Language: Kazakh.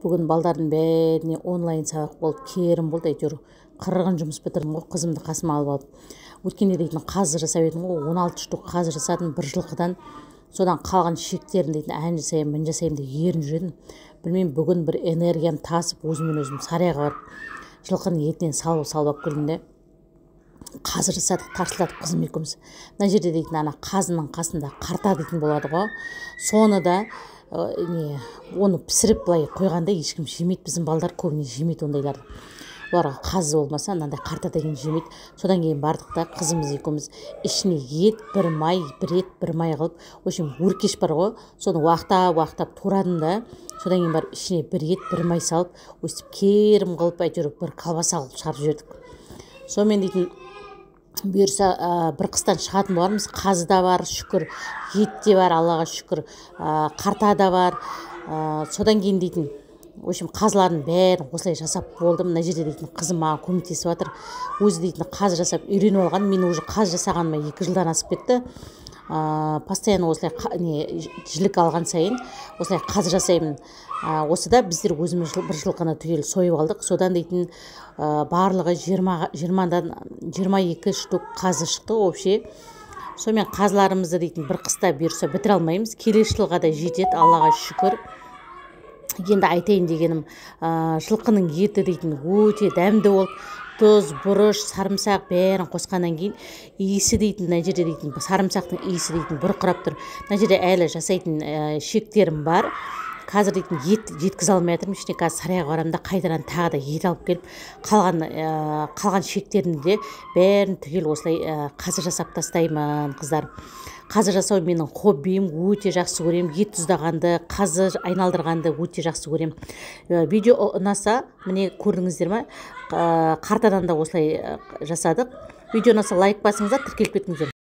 Бүгін балдардың бәріне онлайн сабақ болып, керім болды, әйтеуір қырғын жұмыс бітірдім ғой, қызымды қасыма алып алып. Өткенде дейтін қазы жасап едім ғой, 16 штук қазы жасадым бір жылқыдан. Содан қалған шектерін дейтін ән жасаймын, мін жасаймын деп ерініп жүредім. Білмеймін, бүгін бір энергиям тасып, өзіммен өзім сарайға барып жылқының етінен салып алып келдім де. Қазы жасадық, тарсылдатып қызым екеуміз. Мына жерде дейтін ана қазының қасында қарта дейтін болады ғой. Соны да оны пісіріп былай қойғанда ешкім жемейді, біздің балдар көбіне жемейді ондайларды. Оларға қазы болмаса мынандай қарта деген жемейді. Содан кейін бардық та қызымыз екеуміз ішіне ет, бір май, бір ет, бір май қылып, в общем, өркеш бар ғой, соны уақтап турадым да. Содан кейін барып ішіне бір ет, бір май салып, өстіп керім қылып әйтеуір бір колбаса қылып шығарып жібердік. Сонымен дейтін бұйырса бір қыстан шығатын болармыз. Қазы да бар, шүкір, ет те бар, Аллаға шүкір, қарта да бар. Содан кейін дейтін, в общем, қазылардың бәрін осылай жасап болдым. Мына жерде дейтін қызым маған көмектесіп жатыр. Өзі дейтін қазы жасап үйреніп алған. Мен уже қазы жасағаныма 2 жылдан асып кетті. Постоянно осылай жілік алған сайын осылай қазы жасаймын. Осы да біздер өзіміз бір жылқыны түгел сойып алдық. Содан дейтін барлығы 22 штук қазы шықты вообще. Сонымен қазыларымызды дейтін бір қыста бұйырса бітіре алмаймыз. Келесі жылға да жетеді, Аллаға шүкір. Енді айтайын дегенім, жылқының еті дейтін өте дәмді болды. Тұз, бұрыш, сарымсақ бәрін қосқаннан кейін иісі дейтін, мына жерде дейтін сарымсақтың иісі дейтін бұрқырап тұр. Мына жерде әлі жасайтын шектерім бар. Қазір дейтін ет жеткізе алмай жатырмын. Ішіне қазір сарайға барамын да қайтадан тағы да ет алып келіп, қалған шектерімді бәрін түгел осылай қазы жасап тастаймын, қыздар. Қазы жасау менің хоббиім, өте жақсы көремін. Ет тұздағанды, қазы айналдырғанды өте жақсы көремін. Видео ұнаса, міне көрдіңіздер ме? Қартадан да осылай жасадық. Видео ұнаса лайк басыңыздар, тіркеліп кетіңіздер.